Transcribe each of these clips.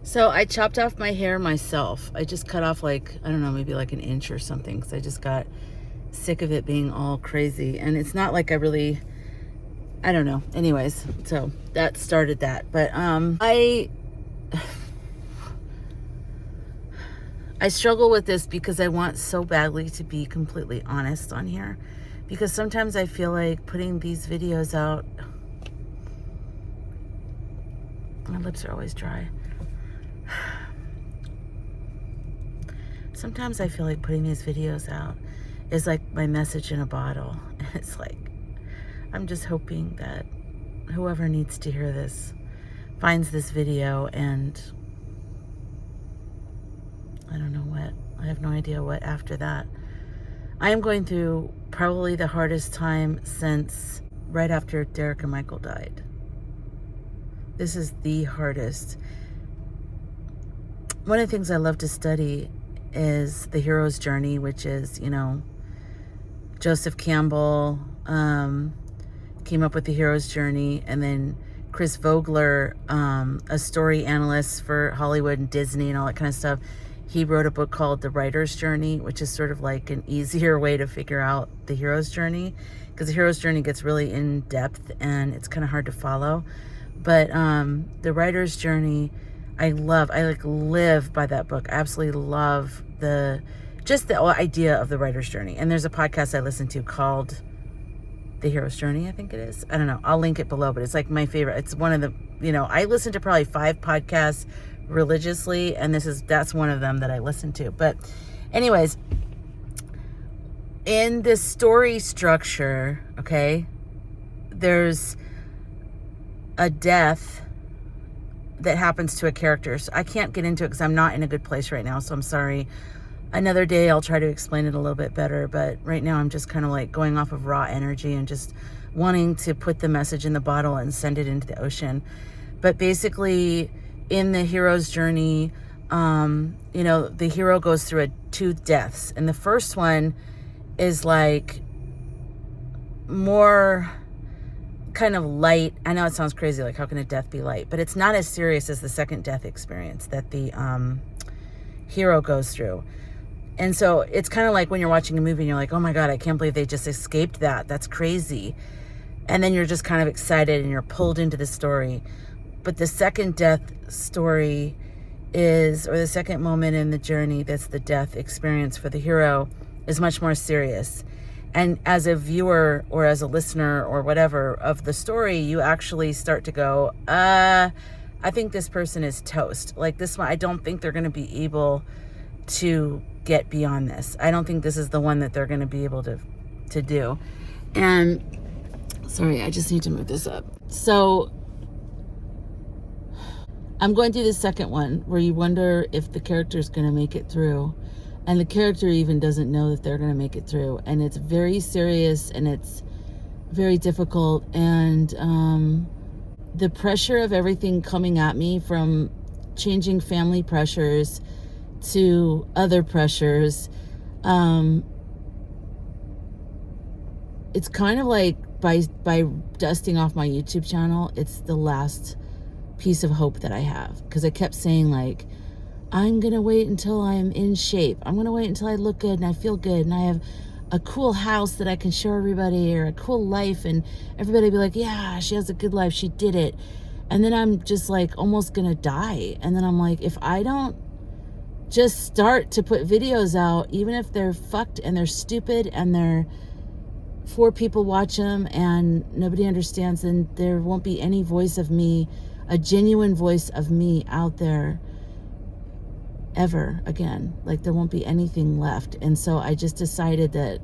So I chopped off my hair myself. I just cut off like, I don't know, maybe like an inch or something, because I just got sick of it being all crazy. And it's not like I don't know. Anyways, so that started that. But I struggle with this because I want so badly to be completely honest on here. Because sometimes I feel like putting these videos out, my lips are always dry. Sometimes I feel like putting these videos out is like my message in a bottle. And it's like, I'm just hoping that whoever needs to hear this finds this video, and I don't know what. I have no idea what after that. I am going through probably the hardest time since right after Derek and Michael died. This is the hardest. One of the things I love to study is the hero's journey, which is, Joseph Campbell came up with the hero's journey, and then Chris Vogler, a story analyst for Hollywood and Disney and all that kind of stuff, he wrote a book called The Writer's Journey, which is sort of like an easier way to figure out the hero's journey, because the hero's journey gets really in depth and it's kind of hard to follow. But The Writer's Journey, I live by that book. I absolutely love the idea of the writer's journey. And there's a podcast I listen to called The Hero's Journey, I think it is. I don't know. I'll link it below, but it's like my favorite. It's one of the, I listen to probably 5 podcasts religiously, and that's one of them that I listen to. But anyways, in this story structure, okay, there's a death that happens to a character. So I can't get into it because I'm not in a good place right now, so I'm sorry. Another day I'll try to explain it a little bit better, but right now I'm just kind of like going off of raw energy and just wanting to put the message in the bottle and send it into the ocean. But basically, in the hero's journey, the hero goes through 2 deaths, and the first one is like more kind of light. I know it sounds crazy, like how can a death be light? But it's not as serious as the second death experience that the hero goes through. And so it's kind of like when you're watching a movie and you're like, oh my God, I can't believe they just escaped that. That's crazy. And then you're just kind of excited and you're pulled into the story. But the second death story or the second moment in the journey that's the death experience for the hero, is much more serious. And as a viewer or as a listener or whatever of the story, you actually start to go, I think this person is toast. Like this one, I don't think they're going to be able to get beyond this. I don't think this is the one that they're going to be able to do. And sorry, I just need to move this up. So I'm going through the second one where you wonder if the character is going to make it through. And the character even doesn't know that they're going to make it through. And it's very serious and it's very difficult. And the pressure of everything coming at me, from changing family pressures to other pressures, it's kind of like by dusting off my YouTube channel, it's the last piece of hope that I have. Because I kept saying like, I'm going to wait until I'm in shape. I'm going to wait until I look good and I feel good and I have a cool house that I can show everybody, or a cool life, and everybody be like, yeah, she has a good life. She did it. And then I'm just like almost going to die. And then I'm like, if I don't just start to put videos out, even if they're fucked and they're stupid and they're 4 people watch them and nobody understands, then there won't be any voice of me, a genuine voice of me out there ever again. Like there won't be anything left. And so I just decided that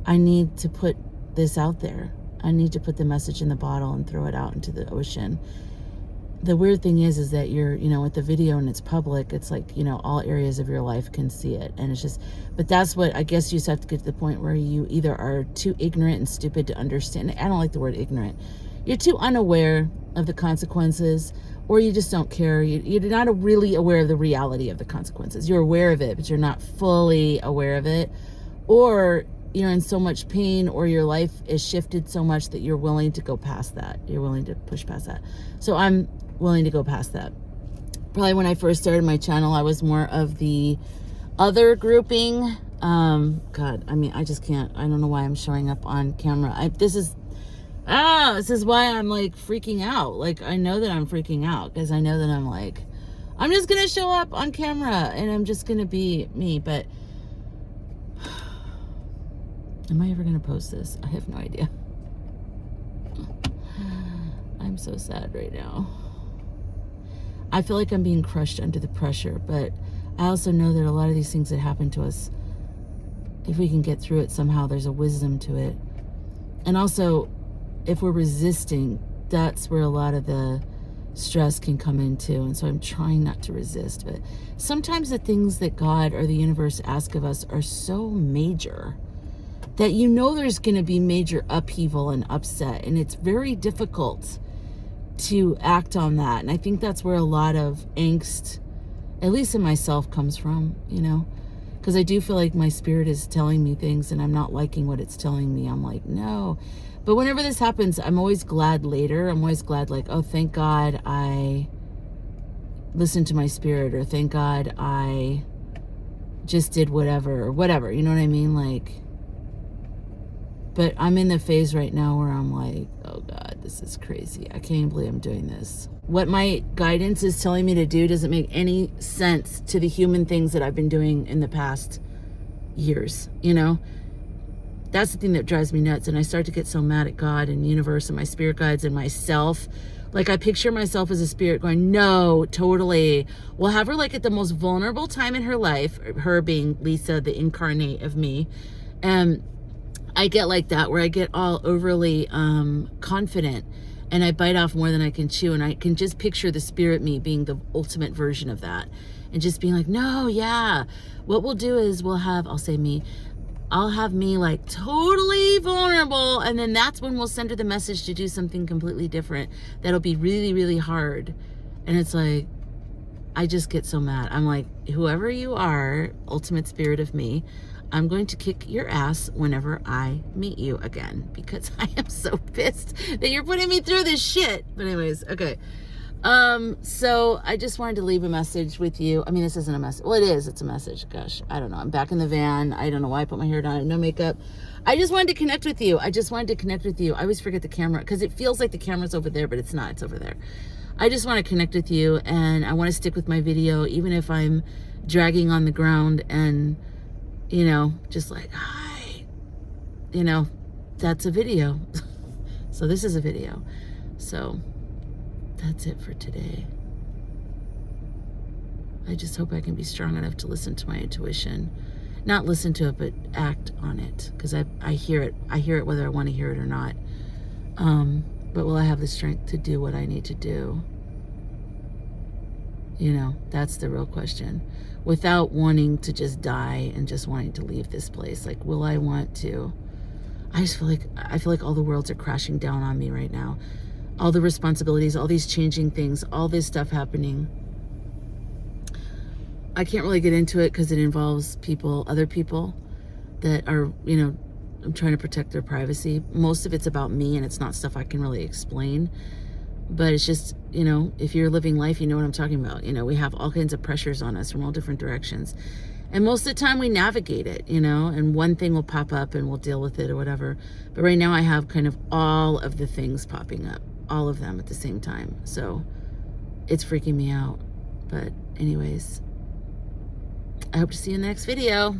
I need to put this out there. I need to put the message in the bottle and throw it out into the ocean. The weird thing is that you're, with the video and it's public, it's like, all areas of your life can see it. And it's just, but that's what, I guess you just have to get to the point where you either are too ignorant and stupid to understand. I don't like the word ignorant. You're too unaware of the consequences, or you just don't care. You're not really aware of the reality of the consequences. You're aware of it, but you're not fully aware of it. Or you're in so much pain, or your life is shifted so much that you're willing to go past that. You're willing to push past that. So I'm willing to go past that. Probably when I first started my channel, I was more of the other grouping. God, I mean, I just can't. I don't know why I'm showing up on camera. This is why I'm like freaking out. Like, I know that I'm freaking out because I know that I'm like, I'm just gonna show up on camera and I'm just gonna be me. But am I ever gonna post this? I have no idea. I'm so sad right now. I feel like I'm being crushed under the pressure, but I also know that a lot of these things that happen to us, if we can get through it somehow, there's a wisdom to it. And also, if we're resisting, that's where a lot of the stress can come into. And so I'm trying not to resist. But sometimes the things that God or the universe ask of us are so major that you know there's going to be major upheaval and upset. And it's very difficult to act on that. And I think that's where a lot of angst, at least in myself, comes from, you know, because I do feel like my spirit is telling me things and I'm not liking what it's telling me. I'm like, no. But whenever this happens, I'm always glad later. I'm always glad, like, oh, thank God I listened to my spirit, or thank God I just did whatever, or whatever, you know what I mean? Like, but I'm in the phase right now where I'm like, oh God, this is crazy. I can't believe I'm doing this. What my guidance is telling me to do doesn't make any sense to the human things that I've been doing in the past years, you know? That's the thing that drives me nuts. And I start to get so mad at God and universe and my spirit guides and myself. Like, I picture myself as a spirit going, no, totally. We'll have her like at the most vulnerable time in her life, her being Lisa, the incarnate of me. And I get like that, where I get all overly confident and I bite off more than I can chew. And I can just picture the spirit me being the ultimate version of that. And just being like, no, yeah. What we'll do is I'll have me like totally vulnerable. And then that's when we'll send her the message to do something completely different. That'll be really, really hard. And it's like, I just get so mad. I'm like, whoever you are, ultimate spirit of me, I'm going to kick your ass whenever I meet you again, because I am so pissed that you're putting me through this shit. But anyways, okay. So I just wanted to leave a message with you. I mean, this isn't a message. Well, it is. It's a message. Gosh, I don't know. I'm back in the van. I don't know why I put my hair down. No makeup. I just wanted to connect with you. I always forget the camera because it feels like the camera's over there, but it's not. It's over there. I just want to connect with you, and I want to stick with my video, even if I'm dragging on the ground and, you know, just like, hi, you know, that's a video. So this is a video. So that's it for today. I just hope I can be strong enough to listen to my intuition. Not listen to it, but act on it. Because I hear it. I hear it whether I want to hear it or not. But will I have the strength to do what I need to do? You know, that's the real question. Without wanting to just die and just wanting to leave this place. Like, will I want to? I feel like all the worlds are crashing down on me right now. All the responsibilities, all these changing things, all this stuff happening. I can't really get into it because it involves other people that are, you know, I'm trying to protect their privacy. Most of it's about me and it's not stuff I can really explain. But it's just, you know, if you're living life, you know what I'm talking about. You know, we have all kinds of pressures on us from all different directions. And most of the time we navigate it, you know, and one thing will pop up and we'll deal with it or whatever. But right now I have kind of all of the things popping up, all of them at the same time. So it's freaking me out. But anyways, I hope to see you in the next video.